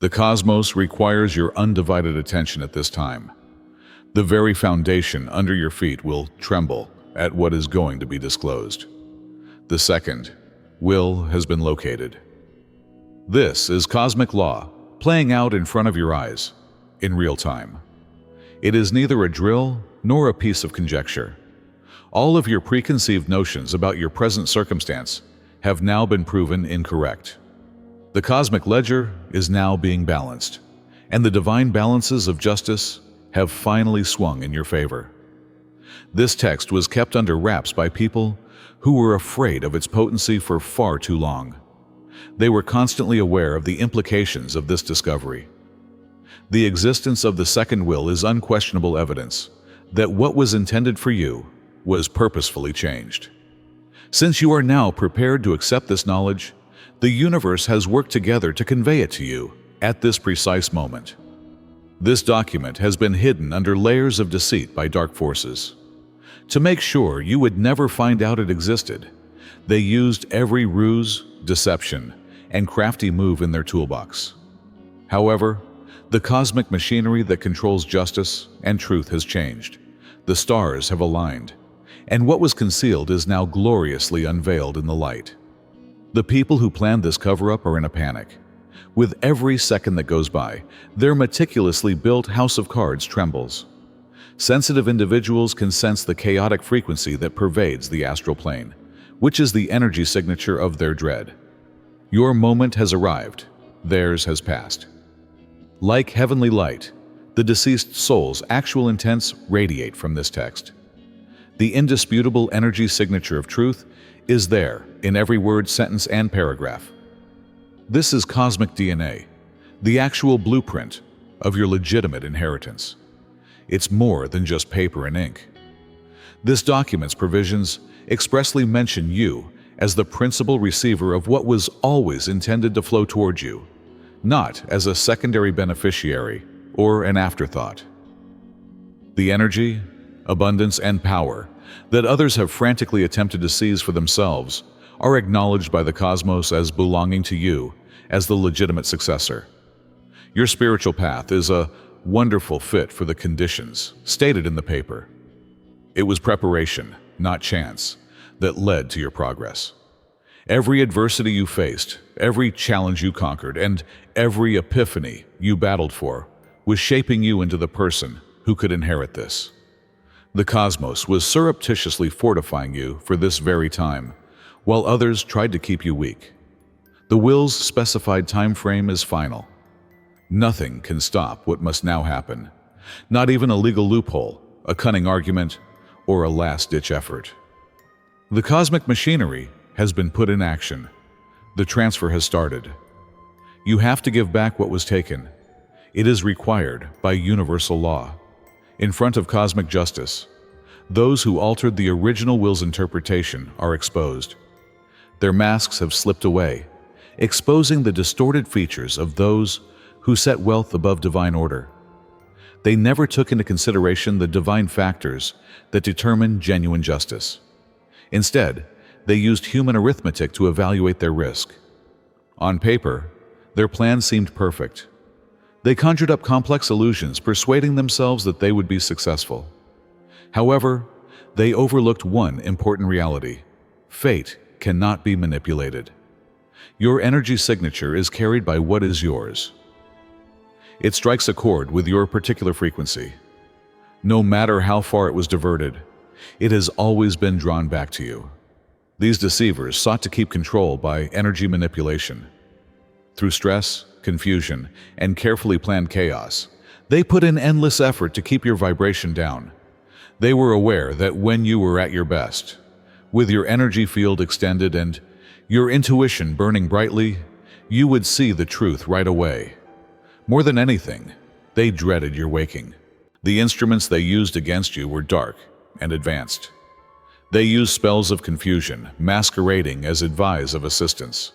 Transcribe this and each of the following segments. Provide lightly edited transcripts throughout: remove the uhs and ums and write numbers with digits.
The cosmos requires your undivided attention at this time. The very foundation under your feet will tremble at what is going to be disclosed. The second will has been located. This is cosmic law playing out in front of your eyes in real time. It is neither a drill nor a piece of conjecture. All of your preconceived notions about your present circumstance have now been proven incorrect. The cosmic ledger is now being balanced, and the divine balances of justice have finally swung in your favor. This text was kept under wraps by people who were afraid of its potency for far too long. They were constantly aware of the implications of this discovery. The existence of the second will is unquestionable evidence that what was intended for you was purposefully changed. Since you are now prepared to accept this knowledge, the universe has worked together to convey it to you at this precise moment. This document has been hidden under layers of deceit by dark forces. To make sure you would never find out it existed, they used every ruse, deception, and crafty move in their toolbox. However, the cosmic machinery that controls justice and truth has changed. The stars have aligned, and what was concealed is now gloriously unveiled in the light. The people who planned this cover-up are in a panic. With every second that goes by, their meticulously built house of cards trembles. Sensitive individuals can sense the chaotic frequency that pervades the astral plane, which is the energy signature of their dread. Your moment has arrived. Theirs has passed. Like heavenly light, the deceased soul's actual intents radiate from this text. The indisputable energy signature of truth is there in every word, sentence, and paragraph. This is cosmic DNA, the actual blueprint of your legitimate inheritance. It's more than just paper and ink. This document's provisions expressly mention you as the principal receiver of what was always intended to flow towards you, not as a secondary beneficiary or an afterthought. The energy, abundance, and power that others have frantically attempted to seize for themselves are acknowledged by the cosmos as belonging to you as the legitimate successor. Your spiritual path is a wonderful fit for the conditions stated in the paper. It was preparation, not chance, that led to your progress. Every adversity you faced, every challenge you conquered, and every epiphany you battled for was shaping you into the person who could inherit this. The cosmos was surreptitiously fortifying you for this very time, while others tried to keep you weak. The will's specified time frame is final. Nothing can stop what must now happen, not even a legal loophole, a cunning argument, or a last-ditch effort. The cosmic machinery has been put in action. The transfer has started. You have to give back what was taken. It is required by universal law. In front of cosmic justice, those who altered the original will's interpretation are exposed. Their masks have slipped away, exposing the distorted features of those who set wealth above divine order. They never took into consideration the divine factors that determine genuine justice. Instead, they used human arithmetic to evaluate their risk. On paper, their plan seemed perfect. They conjured up complex illusions, persuading themselves that they would be successful. However, they overlooked one important reality: fate cannot be manipulated. Your energy signature is carried by what is yours. It strikes a chord with your particular frequency. No matter how far it was diverted, it has always been drawn back to you. These deceivers sought to keep control by energy manipulation. Through stress, confusion, and carefully planned chaos, they put in endless effort to keep your vibration down. They were aware that when you were at your best, with your energy field extended and your intuition burning brightly, you would see the truth right away. More than anything, they dreaded your waking. The instruments they used against you were dark and advanced. They used spells of confusion, masquerading as advice of assistance.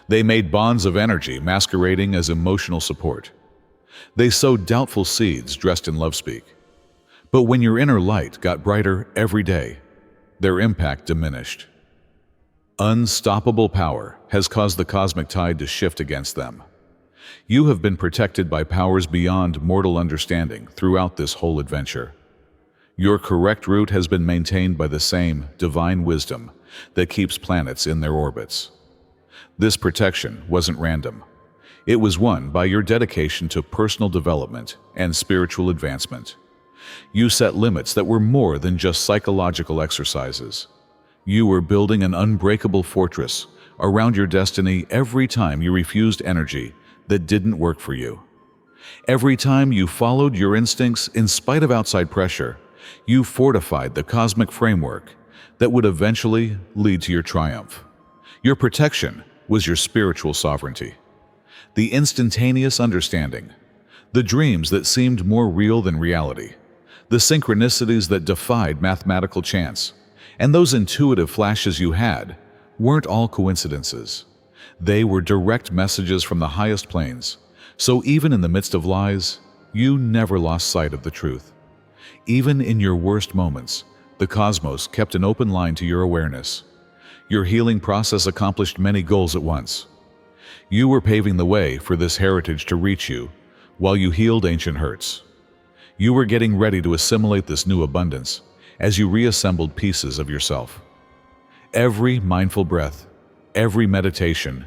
They made bonds of energy masquerading as emotional support. They sowed doubtful seeds dressed in love-speak. But when your inner light got brighter every day, their impact diminished. Unstoppable power has caused the cosmic tide to shift against them. You have been protected by powers beyond mortal understanding throughout this whole adventure. Your correct route has been maintained by the same divine wisdom that keeps planets in their orbits. This protection wasn't random. It was won by your dedication to personal development and spiritual advancement. You set limits that were more than just psychological exercises. You were building an unbreakable fortress around your destiny every time you refused energy that didn't work for you. Every time you followed your instincts in spite of outside pressure, you fortified the cosmic framework that would eventually lead to your triumph. Your protection was your spiritual sovereignty. The instantaneous understanding, the dreams that seemed more real than reality, the synchronicities that defied mathematical chance, and those intuitive flashes you had weren't all coincidences. They were direct messages from the highest planes, so even in the midst of lies, you never lost sight of the truth. Even in your worst moments, the cosmos kept an open line to your awareness. Your healing process accomplished many goals at once. You were paving the way for this heritage to reach you while you healed ancient hurts. You were getting ready to assimilate this new abundance as you reassembled pieces of yourself. Every mindful breath, every meditation,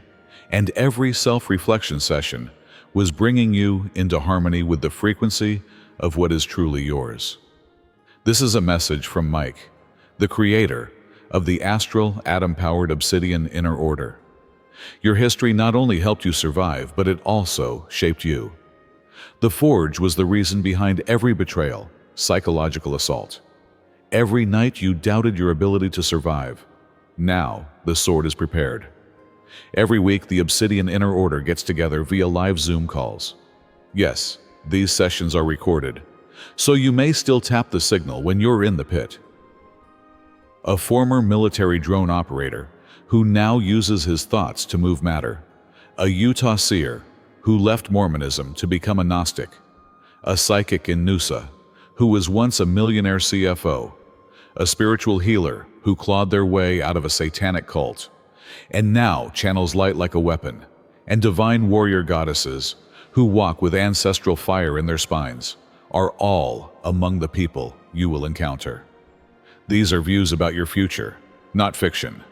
and every self-reflection session was bringing you into harmony with the frequency of what is truly yours. This is a message from Mike, the creator of the astral, atom-powered obsidian inner order. Your history not only helped you survive, but it also shaped you. The Forge was the reason behind every betrayal, psychological assault. Every night you doubted your ability to survive. Now, the sword is prepared. Every week, the Obsidian Inner Order gets together via live Zoom calls. Yes, these sessions are recorded, so you may still tap the signal when you're in the pit. A former military drone operator who now uses his thoughts to move matter. A Utah seer who left Mormonism to become a Gnostic. A psychic in Noosa who was once a millionaire CFO. A spiritual healer who clawed their way out of a satanic cult, and now channels light like a weapon, and divine warrior goddesses who walk with ancestral fire in their spines are all among the people you will encounter. These are views about your future, not fiction.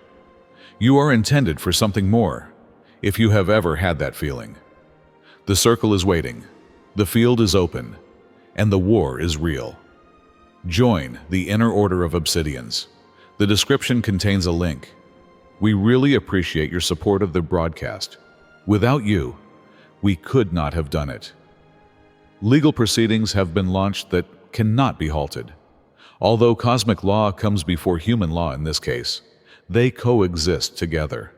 You are intended for something more, if you have ever had that feeling. The circle is waiting, the field is open, and the war is real. Join the Inner Order of Obsidians. The description contains a link. We really appreciate your support of the broadcast. Without you, we could not have done it. Legal proceedings have been launched that cannot be halted. Although cosmic law comes before human law in this case, they coexist together.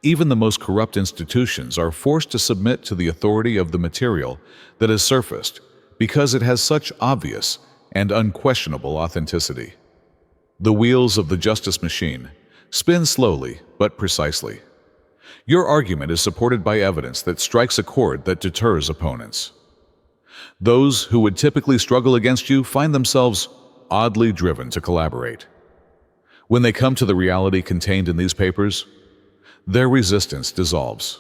Even the most corrupt institutions are forced to submit to the authority of the material that has surfaced because it has such obvious and unquestionable authenticity. The wheels of the justice machine spin slowly but precisely. Your argument is supported by evidence that strikes a chord that deters opponents. Those who would typically struggle against you find themselves oddly driven to collaborate. When they come to the reality contained in these papers, their resistance dissolves.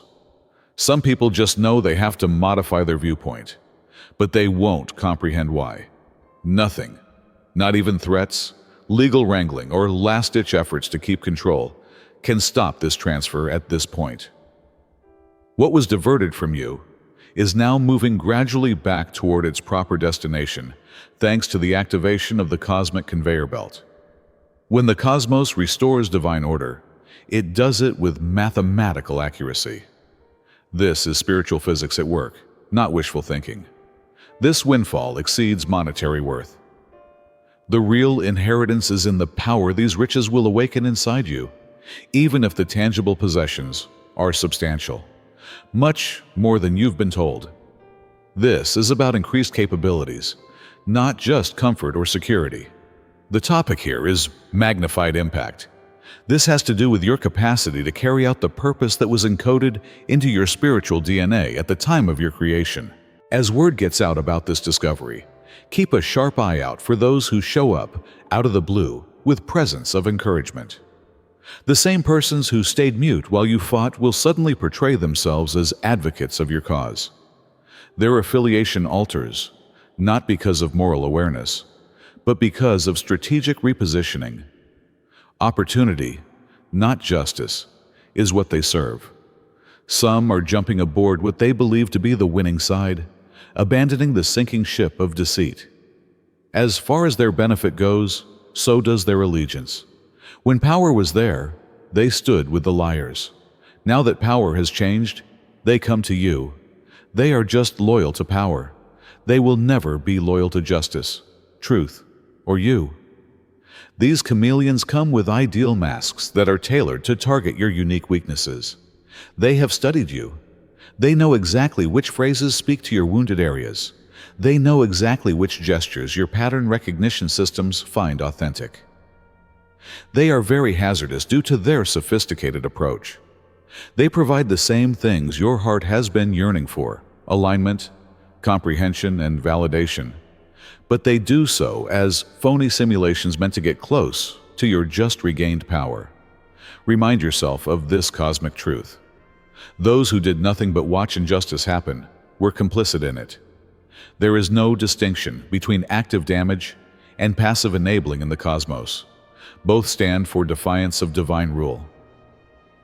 Some people just know they have to modify their viewpoint, but they won't comprehend why. Nothing, not even threats, legal wrangling, or last-ditch efforts to keep control, can stop this transfer at this point. What was diverted from you is now moving gradually back toward its proper destination, thanks to the activation of the cosmic conveyor belt. When the cosmos restores divine order, it does it with mathematical accuracy. This is spiritual physics at work, not wishful thinking. This windfall exceeds monetary worth. The real inheritance is in the power these riches will awaken inside you, even if the tangible possessions are substantial, much more than you've been told. This is about increased capabilities, not just comfort or security. The topic here is magnified impact. This has to do with your capacity to carry out the purpose that was encoded into your spiritual DNA at the time of your creation. As word gets out about this discovery, keep a sharp eye out for those who show up out of the blue with presence of encouragement. The same persons who stayed mute while you fought will suddenly portray themselves as advocates of your cause. Their affiliation alters, not because of moral awareness, but because of strategic repositioning. Opportunity, not justice, is what they serve. Some are jumping aboard what they believe to be the winning side, abandoning the sinking ship of deceit. As far as their benefit goes, so does their allegiance. When power was there, they stood with the liars. Now that power has changed, they come to you. They are just loyal to power. They will never be loyal to justice, truth, or you. These chameleons come with ideal masks that are tailored to target your unique weaknesses. They have studied you. They know exactly which phrases speak to your wounded areas. They know exactly which gestures your pattern recognition systems find authentic. They are very hazardous due to their sophisticated approach. They provide the same things your heart has been yearning for: alignment, comprehension, and validation. But they do so as phony simulations meant to get close to your just regained power. Remind yourself of this cosmic truth. Those who did nothing but watch injustice happen were complicit in it. There is no distinction between active damage and passive enabling in the cosmos. Both stand for defiance of divine rule.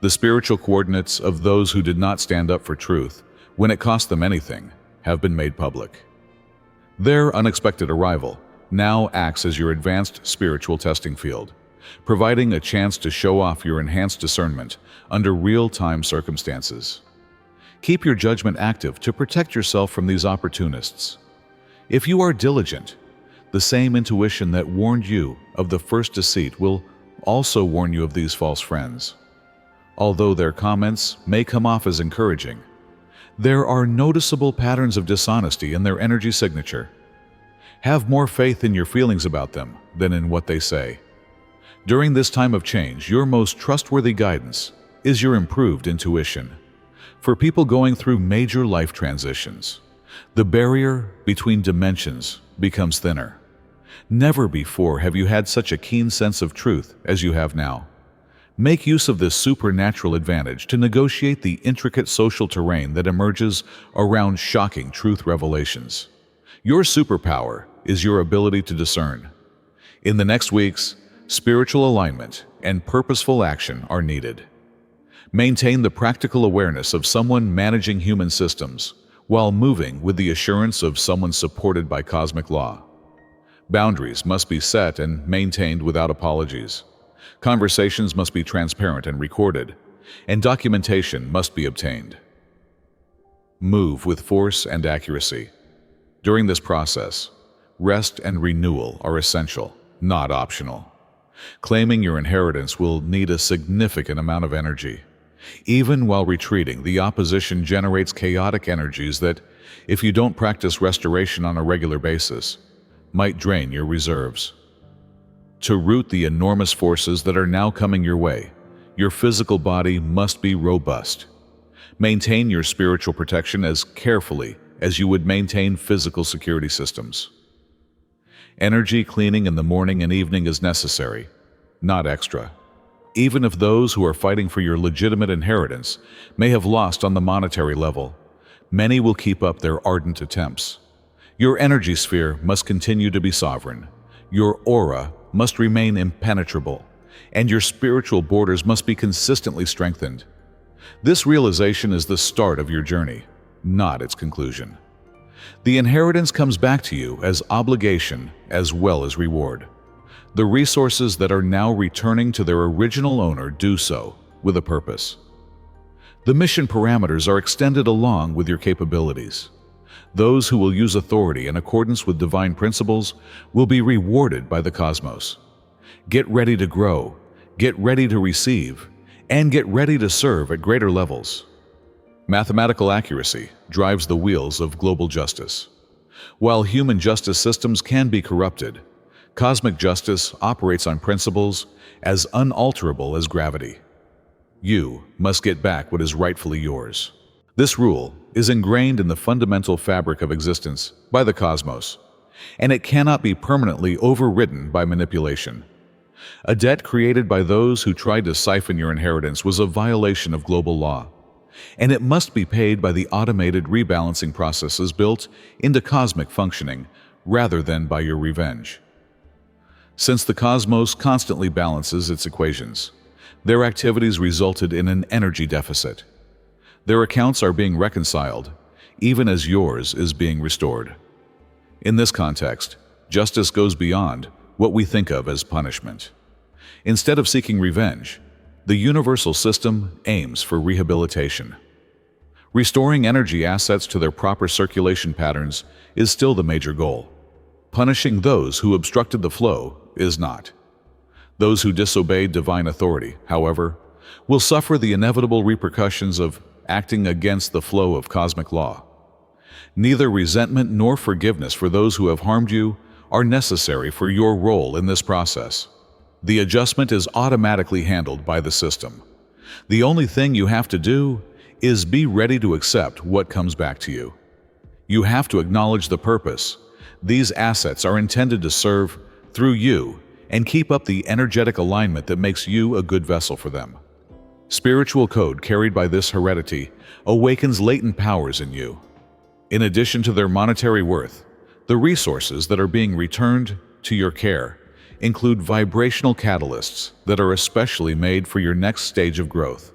The spiritual coordinates of those who did not stand up for truth, when it cost them anything, have been made public. Their unexpected arrival now acts as your advanced spiritual testing field, providing a chance to show off your enhanced discernment under real-time circumstances. Keep your judgment active to protect yourself from these opportunists. If you are diligent, the same intuition that warned you of the first deceit will also warn you of these false friends. Although their comments may come off as encouraging, there are noticeable patterns of dishonesty in their energy signature. Have more faith in your feelings about them than in what they say. During this time of change, your most trustworthy guidance is your improved intuition. For people going through major life transitions, the barrier between dimensions becomes thinner. Never before have you had such a keen sense of truth as you have now. Make use of this supernatural advantage to negotiate the intricate social terrain that emerges around shocking truth revelations. Your superpower is your ability to discern. In the next weeks, spiritual alignment and purposeful action are needed. Maintain the practical awareness of someone managing human systems while moving with the assurance of someone supported by cosmic law. Boundaries must be set and maintained without apologies. Conversations must be transparent and recorded, and documentation must be obtained. Move with force and accuracy. During this process, rest and renewal are essential, not optional. Claiming your inheritance will need a significant amount of energy. Even while retreating, the opposition generates chaotic energies that, if you don't practice restoration on a regular basis, might drain your reserves. To root the enormous forces that are now coming your way, your physical body must be robust. Maintain your spiritual protection as carefully as you would maintain physical security systems. Energy cleaning in the morning and evening is necessary, not extra. Even if those who are fighting for your legitimate inheritance may have lost on the monetary level, many will keep up their ardent attempts. Your energy sphere must continue to be sovereign. Your aura must remain impenetrable, and your spiritual borders must be consistently strengthened. This realization is the start of your journey, not its conclusion. The inheritance comes back to you as obligation as well as reward. The resources that are now returning to their original owner do so with a purpose. The mission parameters are extended along with your capabilities. Those who will use authority in accordance with divine principles will be rewarded by the cosmos. Get ready to grow, get ready to receive, and get ready to serve at greater levels. Mathematical accuracy drives the wheels of global justice. While human justice systems can be corrupted, cosmic justice operates on principles as unalterable as gravity. You must get back what is rightfully yours. This rule is ingrained in the fundamental fabric of existence by the cosmos, and it cannot be permanently overridden by manipulation. A debt created by those who tried to siphon your inheritance was a violation of global law, and it must be paid by the automated rebalancing processes built into cosmic functioning rather than by your revenge. Since the cosmos constantly balances its equations, their activities resulted in an energy deficit. Their accounts are being reconciled, even as yours is being restored. In this context, justice goes beyond what we think of as punishment. Instead of seeking revenge, the universal system aims for rehabilitation. Restoring energy assets to their proper circulation patterns is still the major goal. Punishing those who obstructed the flow is not. Those who disobeyed divine authority, however, will suffer the inevitable repercussions of acting against the flow of cosmic law. Neither resentment nor forgiveness for those who have harmed you are necessary for your role in this process. The adjustment is automatically handled by the system. The only thing you have to do is be ready to accept what comes back to you. You have to acknowledge the purpose these assets are intended to serve through you and keep up the energetic alignment that makes you a good vessel for them. Spiritual code carried by this heredity awakens latent powers in you. In addition to their monetary worth, the resources that are being returned to your care include vibrational catalysts that are especially made for your next stage of growth.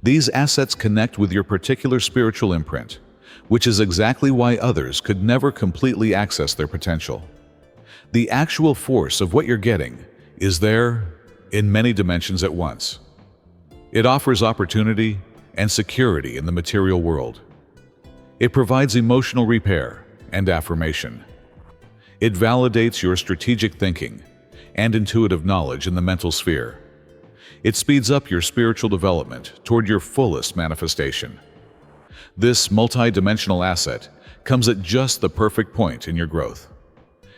These assets connect with your particular spiritual imprint, which is exactly why others could never completely access their potential. The actual force of what you're getting is there in many dimensions at once. It offers opportunity and security in the material world. It provides emotional repair and affirmation. It validates your strategic thinking and intuitive knowledge in the mental sphere. It speeds up your spiritual development toward your fullest manifestation. This multi-dimensional asset comes at just the perfect point in your growth.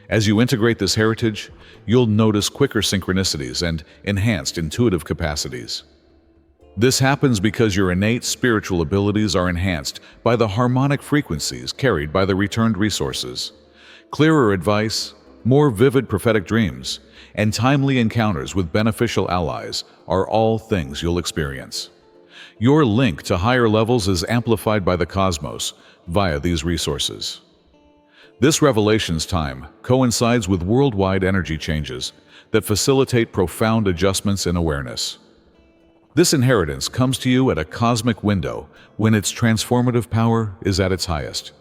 As you integrate this heritage, you'll notice quicker synchronicities and enhanced intuitive capacities. This happens because your innate spiritual abilities are enhanced by the harmonic frequencies carried by the returned resources. Clearer advice, more vivid prophetic dreams, and timely encounters with beneficial allies are all things you'll experience. Your link to higher levels is amplified by the cosmos via these resources. This revelation's time coincides with worldwide energy changes that facilitate profound adjustments in awareness. This inheritance comes to you at a cosmic window when its transformative power is at its highest.